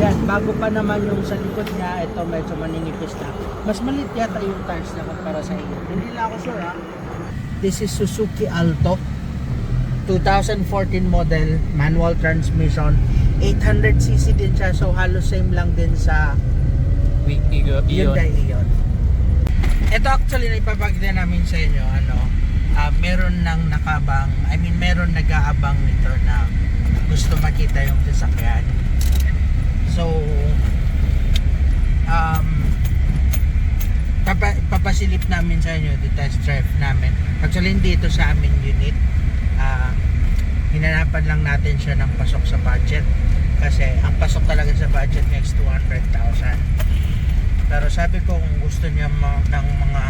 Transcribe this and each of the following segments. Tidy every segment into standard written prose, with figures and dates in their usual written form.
Ayan, bago pa naman yung sa likod niya, ito medyo maninipis na. Mas maliit yata yung tires na para sa iyo. Hindi lang ako sure ha. This is Suzuki Alto. 2014 model, manual transmission. 800cc din siya, so halos same lang din sa Hyundai Ion. Ito actually naipapakita namin sa inyo, meron nang nakabang, meron nag-aabang nito na gusto makita yung sasakyan. So, papasilip namin sa inyo, the test drive namin. Actually, hindi ito sa aming unit. Hinanapan lang natin siya ng pasok sa budget. Kasi ang pasok talaga sa budget next 200,000. Pero sabi ko kung gusto niya ng mga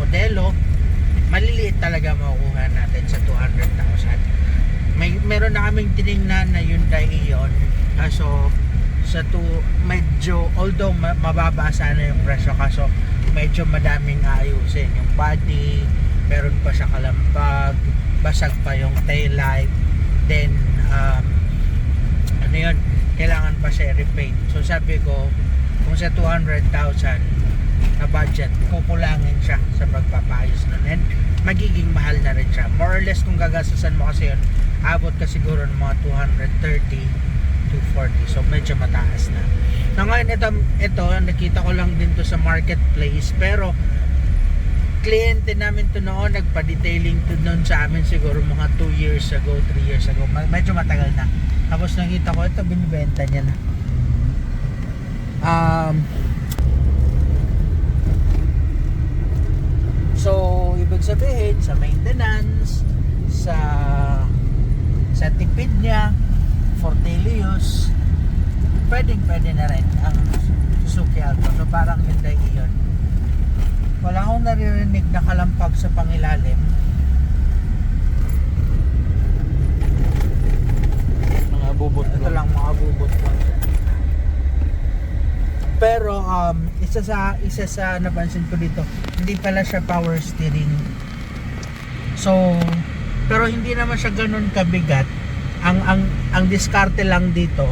modelo, maliliit talaga makukuha natin sa 200,000. Meron na kaming tiningnan na Hyundai Ion. So medyo, although mababa sana yung presyo, kaso medyo madaming ayusin. Yung body, meron pa siya kalampag, basag pa yung taillight, then kailangan pa siya repaint. So sabi ko, kung sa 200,000 na budget, kukulangin siya sa pagpapayos nun, and magiging mahal na rin siya. More or less kung gagastusan mo kasi yun, abot ka siguro ng mga 230 to 40, so medyo mataas na. Na ngayon ito nakita ko lang din to sa marketplace, pero kliyente namin to noon, nagpa-detailing to noon sa amin siguro mga 2 years ago, 3 years ago, medyo matagal na. Tapos nakita ko ito, binibenta niya na. So ibig sabihin sa maintenance, sa tipid niya for daily use, pwede na rin ang Suzuki Alto. So parang Hyundai Ion. Wala akong naririnig na kalampag sa pangilalim. Mga bubot ito lang, mga bubot lang siya. Pero isa sa napansin ko dito, hindi pala siya power steering. So pero hindi naman siya ganoon kabigat. Ang diskarte lang dito,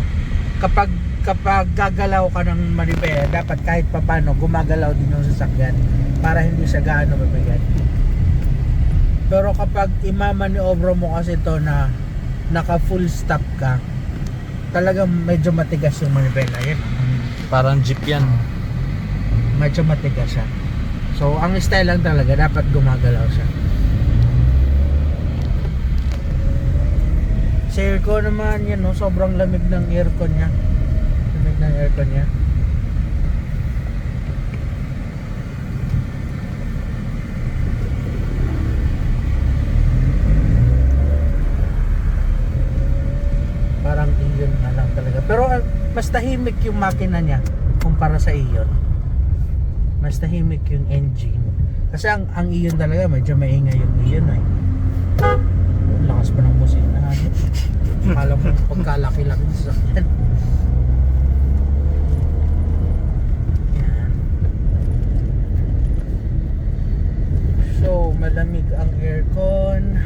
kapag gagalaw ka ng manibela, dapat kahit papano gumagalaw din yung sasakyan para hindi siya gaano mabigat. Pero kapag imamaniobro mo kasi ito na naka full stop ka, talagang medyo matigas yung manibela. Yan, parang jeep yan. medyo matigas siya. So ang style lang talaga, dapat gumagalaw siya. Sa aircon naman yan, no? Sobrang lamig ng aircon niya. Lamig ng aircon niya. Parang Ion nga lang talaga. Pero mas tahimik yung makina niya kumpara sa Ion. Mas tahimik yung engine. Kasi ang Ion talaga medyo maingay yung Ion eh. Lakas pa ng busina. Akala mo pagkalaki-laki sa sasakyan. Yan. So malamig ang aircon.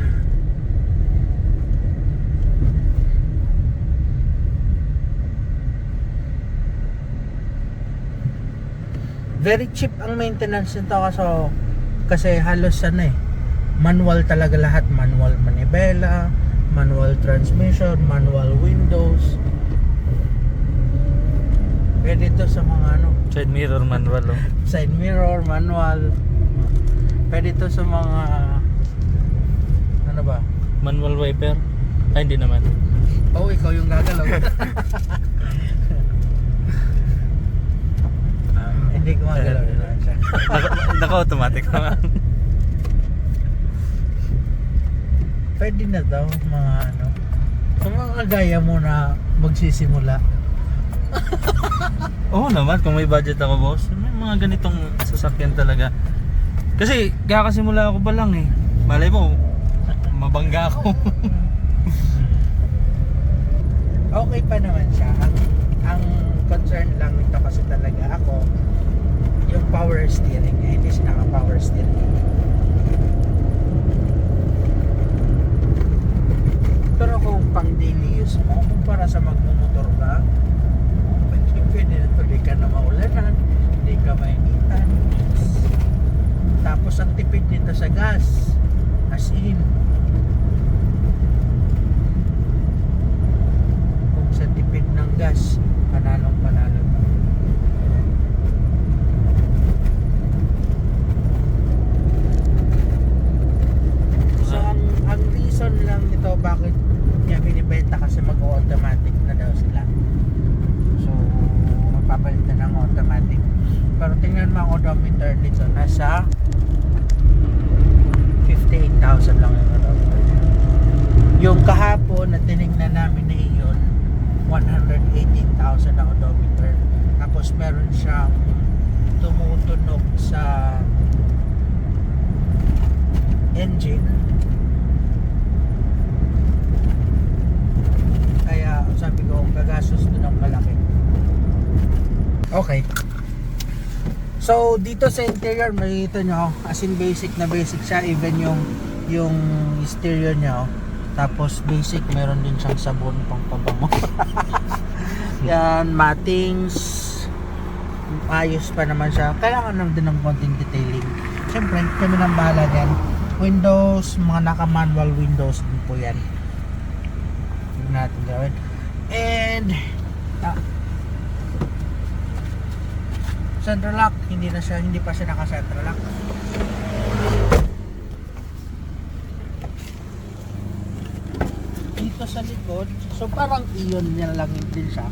Very cheap ang maintenance nito kasi halos manual talaga lahat. Manual manibela, manual transmission, manual windows. Pwede ito sa mga Side mirror manual, oh. side mirror, manual. Pwede ito sa mga ba? Manual wiper? Ay, hindi naman. Oh, ikaw yung gagalaw. Hindi ko magalaw naman siya. Naka-automatic naman. Pwede na daw mga kung mga gaya mo na magsisimula. Oo naman, kung may budget ako, boss, may mga ganitong sasakyan talaga. Kasi kakasimula ako pa lang eh. Malay mo, mabangga ako. Okay pa naman siya. Ang concern lang nito kasi talaga ako, yung power steering niya, hindi siya naka-power steering. Pero kung pang daily use mo, kung para sa magmumotor ka, ngayon mga odometer nito nasa 58,000 lang yung odometer. Yung kahapon na tinignan namin na iyon 118,000 na odometer. Tapos meron siyang tumutunog sa engine. Kaya sabi ko gagastos doon ng malaki. Okay. So dito sa interior makikita nyo, as in basic na basic siya, even yung stereo nyo. Tapos basic, meron din siyang sabon pang pabango. Yan, mattings. Ayos pa naman siya. Kailangan lang din ng konting detailing. Siyempre, kami nang bahala din. Windows, mga naka-manual windows din po yan. Hindi natin gawin. And central lock, hindi pa siya naka-central lock. Dito sa likod, so parang iyon niya lang din siya.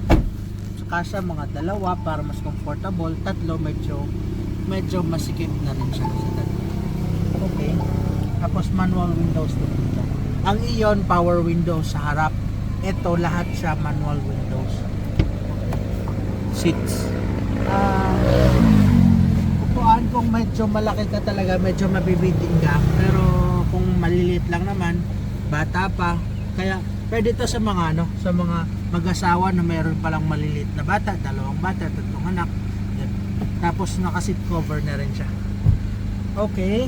Kasya mga dalawa para mas comfortable. Tatlo medyo masikip na rin siya sa tatlo. Okay. Tapos manual windows dito. Ang iyon power windows sa harap. Ito lahat siya manual windows. Seats. Upuan kung medyo malaki ka talaga, medyo mabibiting ka. Pero kung maliliit lang naman, bata pa, kaya pwede to sa mga sa mga mag-asawa na mayroon palang maliliit na bata, dalawang bata, tatlong anak. Yan. Tapos naka-seat cover na rin siya. Okay.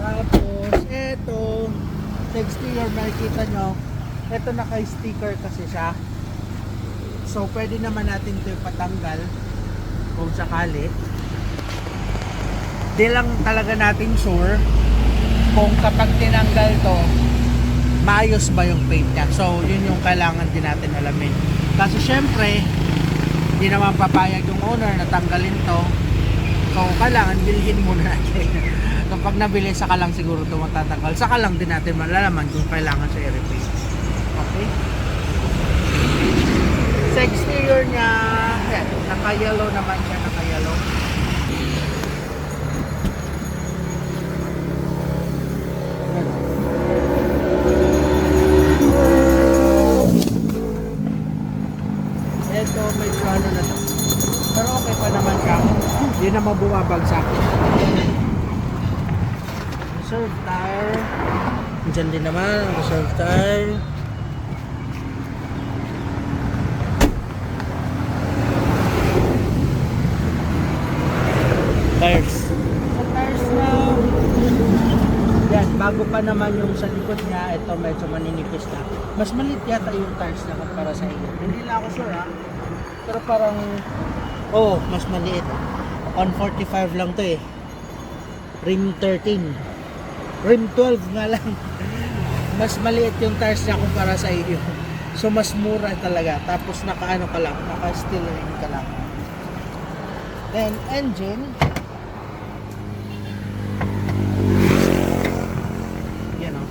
Tapos eto, sa exterior makikita nyo, eto naka-sticker kasi siya. So pwede naman natin ito patanggal kung sakali. Di lang talaga natin sure kung kapag tinanggal to, maayos ba yung paint niya. So yun yung kailangan din natin alamin. Kasi syempre hindi naman papayag yung owner na tanggalin to. So kailangan bilhin muna natin. Kapag nabili, saka lang siguro ito matatanggal. Saka lang din natin malalaman kung kailangan siya i-repaint. Okay. Sa exterior niya, yan, naka-yellow naman siya, naka-yellow. Ito, medyo ano na to. Pero okay pa naman siya. Hindi naman bumabagsak. Reserve tire. Diyan din naman ang reserve tire. Tires. Sa tires na yan, bago pa naman yung sa likod niya, ito medyo maninipis na. Mas maliit yata yung tires na kumpara sa iyo. Hindi lang ako sure ha. Pero parang mas maliit. 145 lang to eh. Rim 13. Rim 12 nga lang. Mas maliit yung tires niya kumpara sa iyo. So mas mura talaga. Tapos naka-ano ka lang, naka-steel ring ka lang. Then engine, yan o.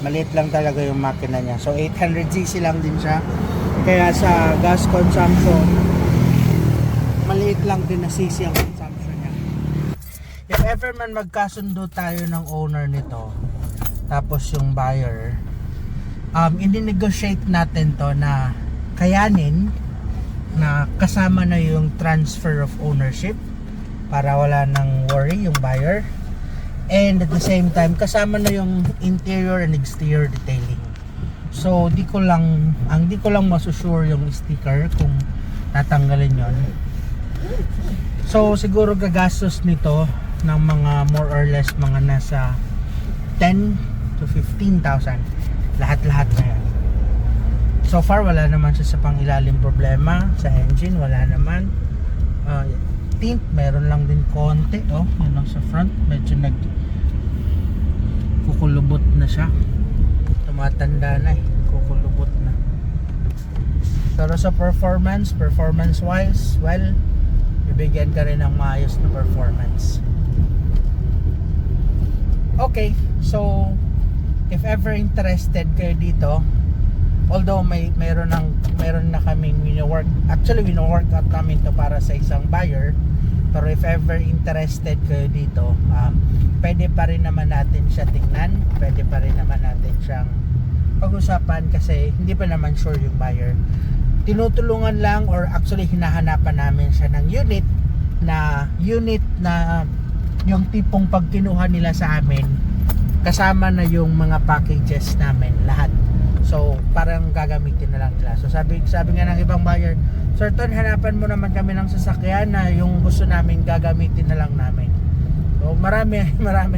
Maliit lang talaga yung makina niya. So 800cc lang din siya. Kaya sa gas consumption, maliit lang din na cc ang consumption niya. If ever man magkasundo tayo ng owner nito, tapos yung buyer, ini-negotiate natin to na kayanin na kasama na yung transfer of ownership para wala nang worry yung buyer, and at the same time kasama na yung interior and exterior detailing. So di ko lang masusure yung sticker kung tatanggalin yon. So siguro gagastos nito ng mga more or less mga nasa 10 to 15,000 lahat-lahat na yan. So far wala naman siya sa pangilalim problema. Sa engine wala naman. Tint meron lang din konti. Yun lang sa front, medyo kukulubot na siya. Tumatanda na kukulubot na. Pero sa performance wise, well, bibigyan ka rin ng maayos na performance. Okay, so if ever interested kayo dito, Although meron na kaming wino-work. Actually wino-work out namin to para sa isang buyer. Pero if ever interested kayo dito, pwede pa rin naman natin siya tingnan. Pwede pa rin naman natin siyang pag-usapan kasi hindi pa naman sure yung buyer. Tinutulungan lang or actually hinahanapan namin siya ng unit na yung tipong pag kinuha nila sa amin kasama na yung mga packages namin lahat. So parang gagamitin na lang nila. So sabi nga ng ibang buyer, Sir Ton, hanapan mo naman kami ng sasakyan na yung gusto namin gagamitin na lang namin. So marami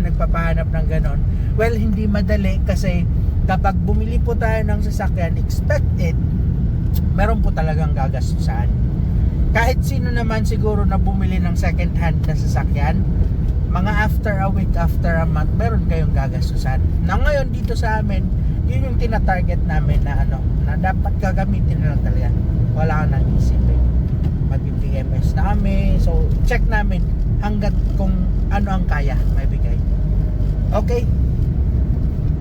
nagpapahanap ng ganon. Well, hindi madali kasi kapag bumili po tayo ng sasakyan, expected meron po talagang gagastusan. Kahit sino naman siguro na bumili ng second hand na sasakyan, mga after a week, after a month, meron kayong gagastusan. Na ngayon dito sa amin, yun yung tina-target namin na na dapat gagamitin na lang talaga. Wala ka nang isipin. Mag-PMS na kami. So, check namin hanggat kung ano ang kaya maibigay. Okay.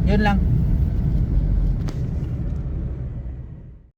Yun lang.